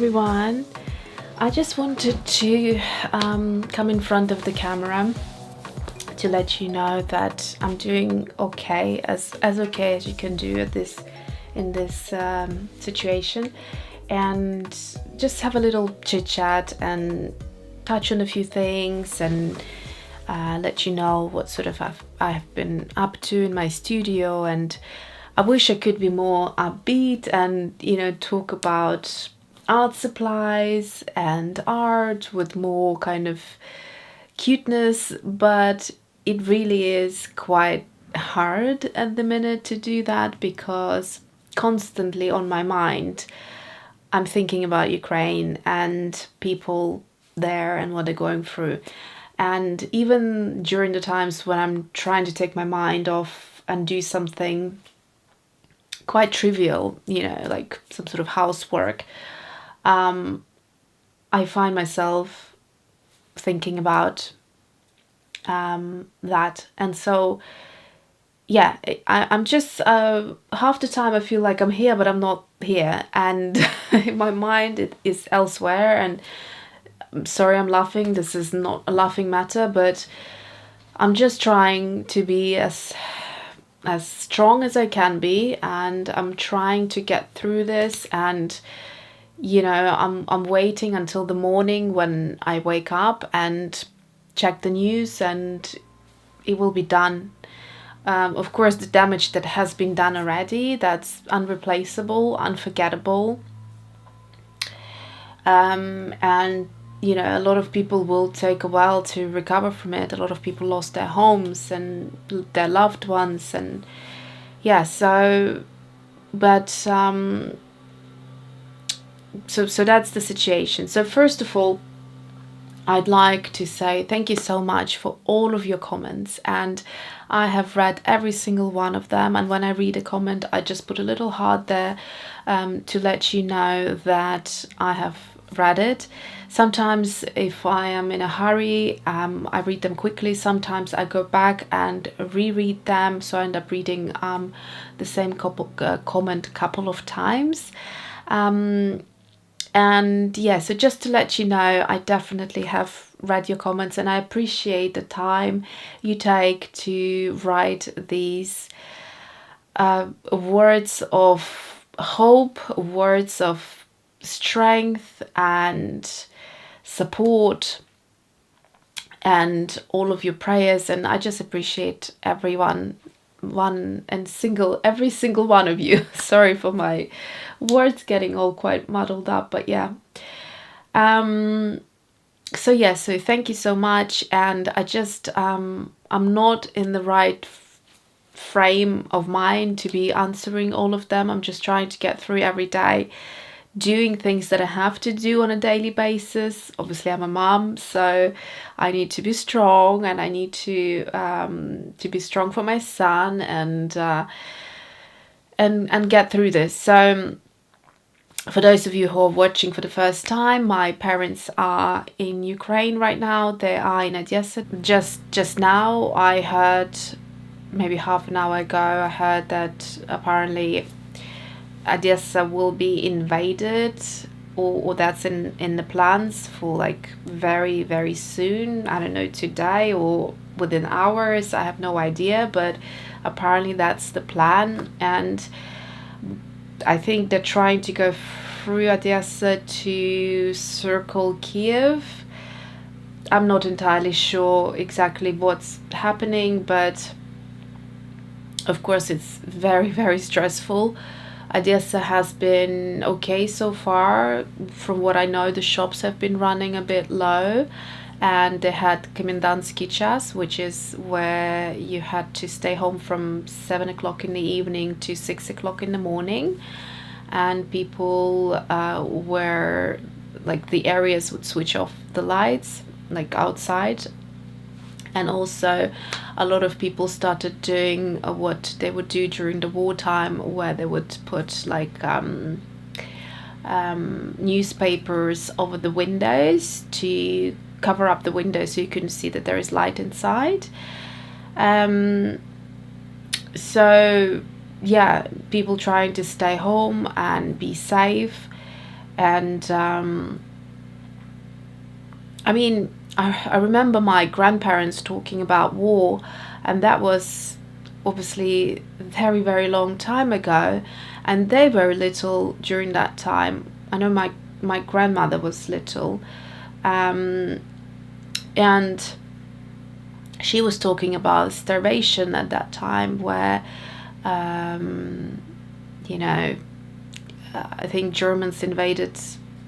everyone. I just wanted to come in front of the camera to let you know that I'm doing okay, as okay as you can do in this situation, and just have a little chit chat and touch on a few things and let you know what sort of I've been up to in my studio. And I wish I could be more upbeat and, you know, talk about art supplies and art with more kind of cuteness, but it really is quite hard at the minute to do that, because constantly on my mind I'm thinking about Ukraine and people there and what they're going through. And even during the times when I'm trying to take my mind off and do something quite trivial, you know, like some sort of housework, I find myself thinking about that. And so yeah, I'm just half the time I feel like I'm here but I'm not here, and my mind is elsewhere. And I'm sorry I'm laughing, this is not a laughing matter, but I'm just trying to be as strong as I can be, and I'm trying to get through this. And you know, I'm waiting until the morning when I wake up and check the news and it will be done. Of course, the damage that has been done already, that's unreplaceable, unforgettable. And you know, a lot of people will take a while to recover from it. A lot of people lost their homes and their loved ones, and yeah, so but so that's the situation. So first of all, I'd like to say thank you so much for all of your comments, and I have read every single one of them. And when I read a comment, I just put a little heart there to let you know that I have read it. Sometimes if I am in a hurry, I read them quickly. Sometimes I go back and reread them, so I end up reading the same comment a couple of times. And yeah, so just to let you know, I definitely have read your comments, and I appreciate the time you take to write these words of hope, words of strength and support, and all of your prayers. And I just appreciate every single one of you. Sorry for my words getting all quite muddled up, but yeah. So thank you so much. And I just I'm not in the right frame of mind to be answering all of them. I'm just trying to get through every day, doing things that I have to do on a daily basis. Obviously I'm a mom, so I need to be strong, and I need to be strong for my son and get through this. So for those of you who are watching for the first time, my parents are in Ukraine right now. They are in Odessa. Just now I heard, maybe half an hour ago, I heard that apparently Odessa will be invaded, or that's in the plans for like very, very soon. I don't know, today or within hours, I have no idea, but apparently that's the plan. And I think they're trying to go through Odessa to circle Kiev. I'm not entirely sure exactly what's happening, but of course it's very, very stressful. Odessa has been okay so far. From what I know, the shops have been running a bit low, and they had Komendantsky Chas, which is where you had to stay home from 7 o'clock in the evening to 6 o'clock in the morning, and people were like, the areas would switch off the lights like outside. And also a lot of people started doing what they would do during the wartime, where they would put like newspapers over the windows to cover up the windows so you couldn't see that there is light inside. So yeah, people trying to stay home and be safe. And I mean, I remember my grandparents talking about war, and that was obviously very, very long time ago, and they were little during that time. I know my grandmother was little, and she was talking about starvation at that time, where you know, I think Germans invaded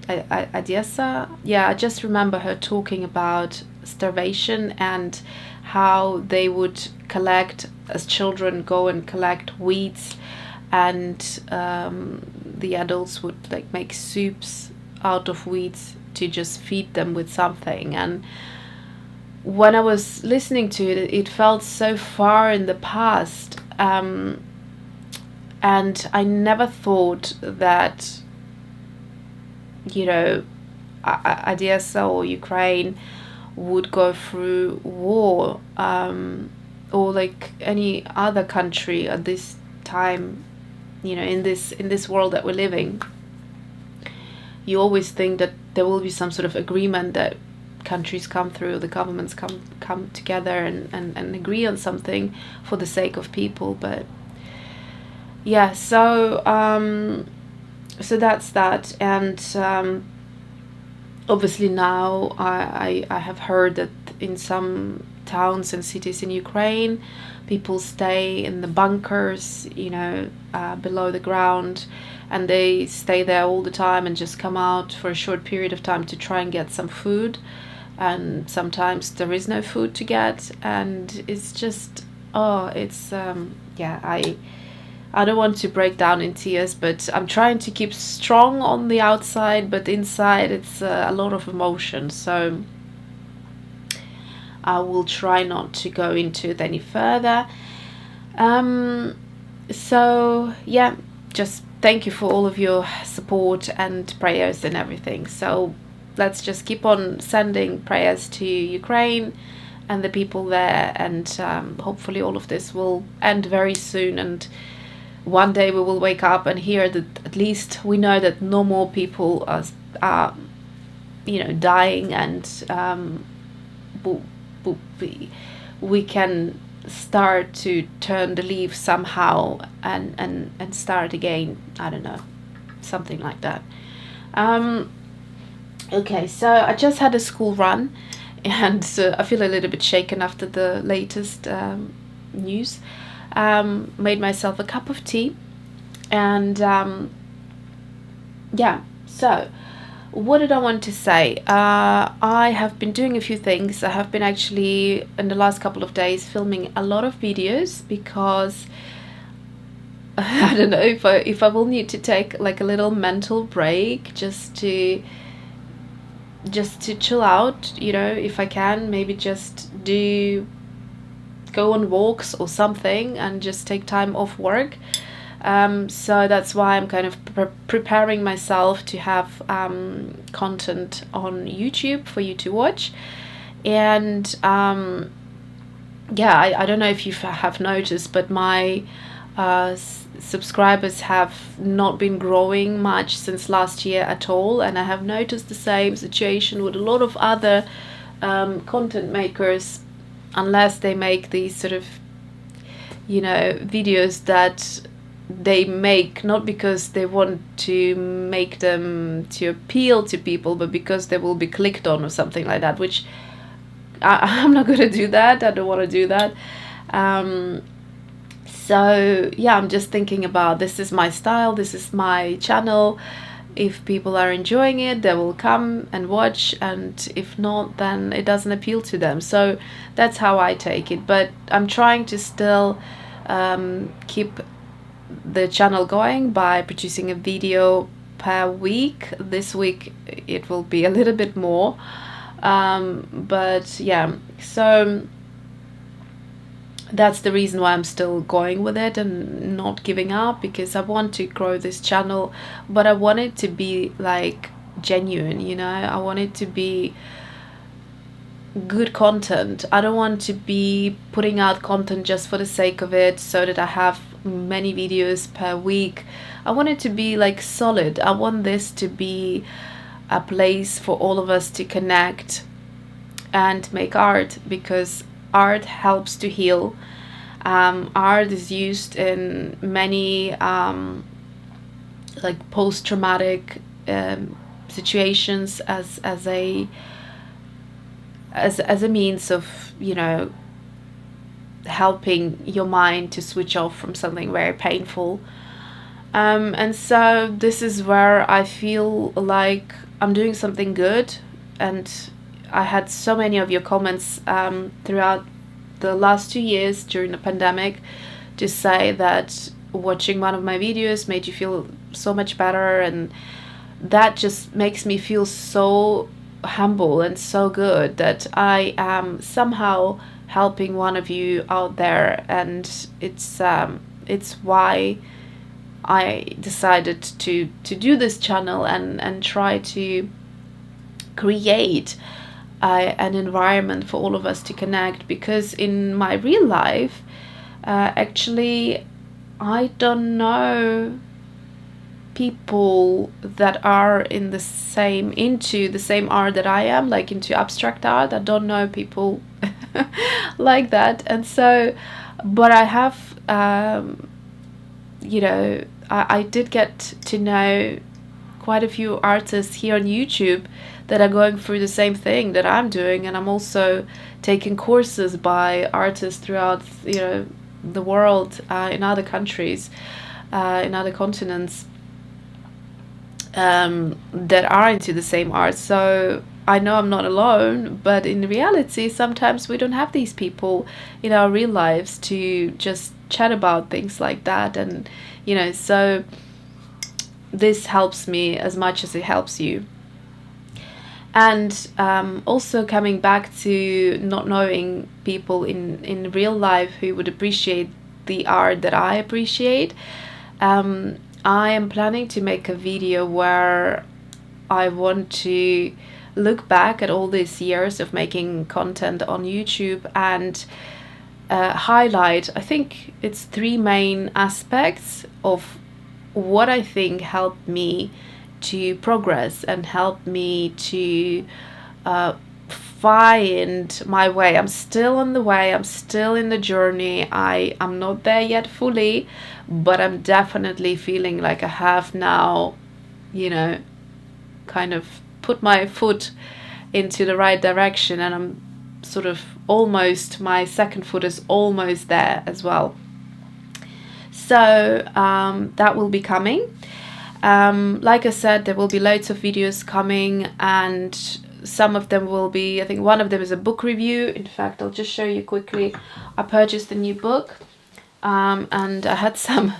Odessa. Yeah, I just remember her talking about starvation and how they would collect, as children, go and collect weeds, and the adults would like make soups out of weeds to just feed them with something. And when I was listening to it, it felt so far in the past. And I never thought that, you know, Odessa or Ukraine would go through war, or like any other country at this time, you know, in this world that we're living. You always think that there will be some sort of agreement that countries come through, the governments come together and agree on something for the sake of people. But yeah, so that's that. And obviously now I have heard that in some towns and cities in Ukraine, people stay in the bunkers, you know, below the ground, and they stay there all the time and just come out for a short period of time to try and get some food. And sometimes there is no food to get, and it's just, it's I don't want to break down in tears, but I'm trying to keep strong on the outside, but inside it's a lot of emotion. So I will try not to go into it any further. So yeah, just thank you for all of your support and prayers and everything. So let's just keep on sending prayers to Ukraine and the people there, and hopefully all of this will end very soon, and one day we will wake up and hear that at least we know that no more people are you know, dying, and we can start to turn the leaf somehow and start again. I don't know, something like that. Okay, so I just had a school run, and I feel a little bit shaken after the latest news. Made myself a cup of tea, and yeah, so what did I want to say? I have been doing a few things. I have been actually in the last couple of days filming a lot of videos, because I don't know if I will need to take like a little mental break just to chill out, you know, if I can, maybe just go on walks or something and just take time off work. So that's why I'm kind of preparing myself to have content on YouTube for you to watch. And yeah, I don't know if you have noticed, but my subscribers have not been growing much since last year at all, and I have noticed the same situation with a lot of other content makers. Unless they make these sort of, you know, videos that they make not because they want to make them to appeal to people, but because they will be clicked on or something like that, which I'm not going to do that. I don't want to do that. So yeah, I'm just thinking about, this is my style, this is my channel. If people are enjoying it, they will come and watch, and if not, then it doesn't appeal to them. So that's how I take it. But I'm trying to still keep the channel going by producing a video per week. This week it will be a little bit more, but yeah, so that's the reason why I'm still going with it and not giving up, because I want to grow this channel, but I want it to be like genuine, you know. I want it to be good content. I don't want to be putting out content just for the sake of it, so that I have many videos per week. I want it to be like solid. I want this to be a place for all of us to connect and make art, because art helps to heal. Art is used in many like post-traumatic situations as a means of, you know, helping your mind to switch off from something very painful. And so this is where I feel like I'm doing something good. And I had so many of your comments throughout the last 2 years during the pandemic to say that watching one of my videos made you feel so much better, and that just makes me feel so humble and so good that I am somehow helping one of you out there. And it's why I decided to do this channel and try to create an environment for all of us to connect, because in my real life, actually, I don't know people that are into the same art that I am, like into abstract art. I don't know people like that. And so, but I have, you know, I did get to know quite a few artists here on YouTube that are going through the same thing that I'm doing, and I'm also taking courses by artists throughout, you know, the world, in other countries, in other continents, that are into the same art. So I know I'm not alone, but in reality, sometimes we don't have these people in our real lives to just chat about things like that. And, you know, so this helps me as much as it helps you. And also coming back to not knowing people in real life who would appreciate the art that I appreciate, I am planning to make a video where I want to look back at all these years of making content on YouTube and highlight, I think it's 3 main aspects of what I think helped me to progress and help me to find my way. I'm still on the way, I'm still in the journey. I'm not there yet fully, but I'm definitely feeling like I have now, you know, kind of put my foot into the right direction, and I'm sort of almost, my second foot is almost there as well. So that will be coming. Like I said, there will be loads of videos coming, and some of them will be, I think one of them is a book review. In fact, I'll just show you quickly. I purchased a new book, and I had some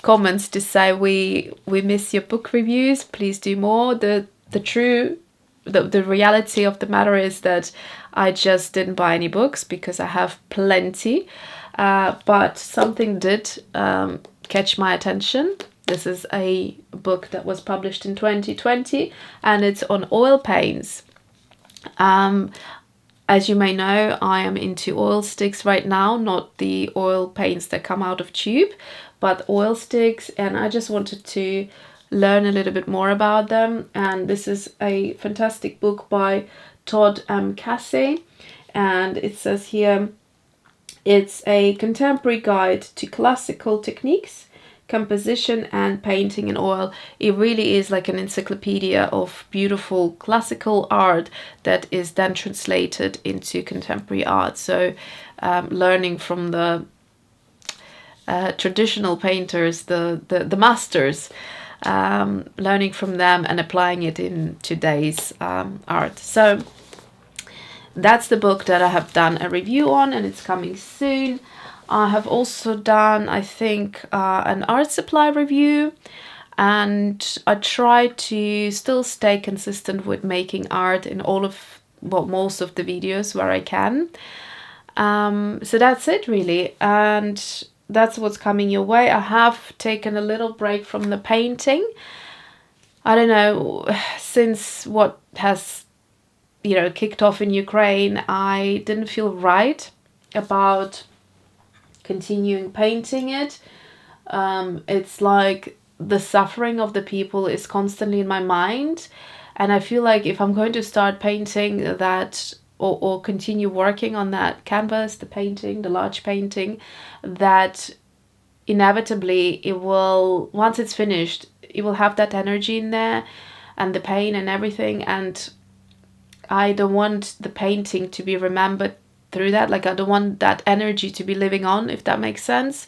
comments to say, we miss your book reviews, please do more. The reality of the matter is that I just didn't buy any books because I have plenty, but something did catch my attention. This is a book that was published in 2020, and it's on oil paints. As you may know, I am into oil sticks right now, not the oil paints that come out of tube, but oil sticks, and I just wanted to learn a little bit more about them. And this is a fantastic book by Todd M. Casey, and it says here, it's a contemporary guide to classical techniques, composition and painting in oil. It really is like an encyclopedia of beautiful classical art that is then translated into contemporary art. So learning from the traditional painters, the masters, learning from them and applying it in today's art. So that's the book that I have done a review on, and it's coming soon. I have also done, I think, an art supply review, and I try to still stay consistent with making art in all of, well, most of the videos where I can. So that's it really, and that's what's coming your way. I have taken a little break from the painting. I don't know, since what has, you know, kicked off in Ukraine, I didn't feel right about continuing painting it. It's like the suffering of the people is constantly in my mind, and I feel like if I'm going to start painting that, or continue working on that canvas, the painting, the large painting, that inevitably it will, once it's finished, it will have that energy in there and the pain and everything, and I don't want the painting to be remembered through that. Like, I don't want that energy to be living on, if that makes sense.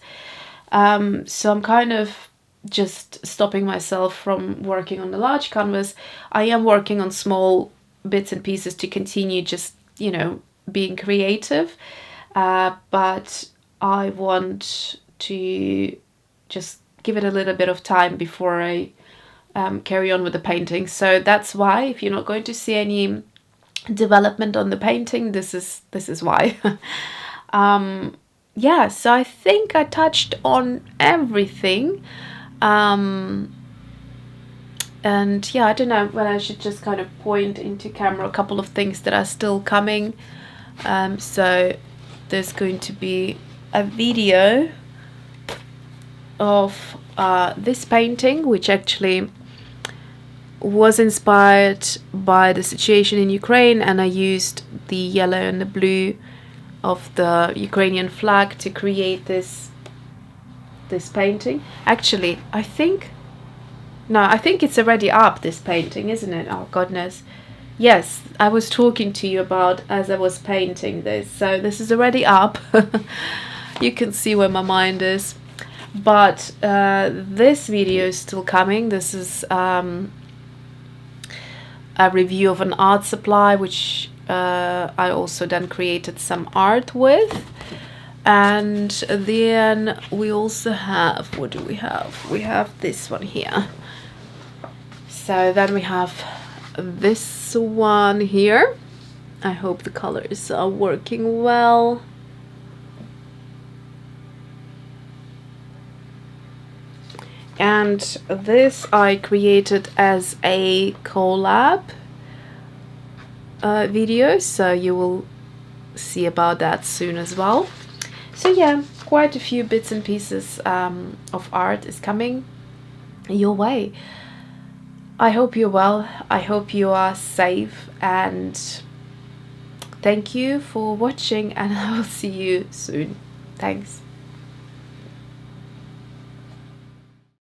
So I'm kind of just stopping myself from working on the large canvas. I am working on small bits and pieces to continue just, you know, being creative. But I want to just give it a little bit of time before I carry on with the painting. So that's why, if you're not going to see any development on the painting, this is why. Yeah, so I think I touched on everything. And yeah, I don't know whether I should just kind of point into camera a couple of things that are still coming. So there's going to be a video of this painting, which actually was inspired by the situation in Ukraine, and I used the yellow and the blue of the Ukrainian flag to create this painting. Actually, I think it's already up, this painting, isn't it? Oh goodness, yes, I was talking to you about as I was painting this, so this is already up. You can see where my mind is, but this video is still coming. This is a review of an art supply, which I also then created some art with. And then we also have, what do we have? We have this one here. So then we have this one here. I hope the colors are working well. And this I created as a collab video, so you will see about that soon as well. So yeah, quite a few bits and pieces of art is coming your way. I hope you're well, I hope you are safe, and thank you for watching, and I will see you soon. Thanks.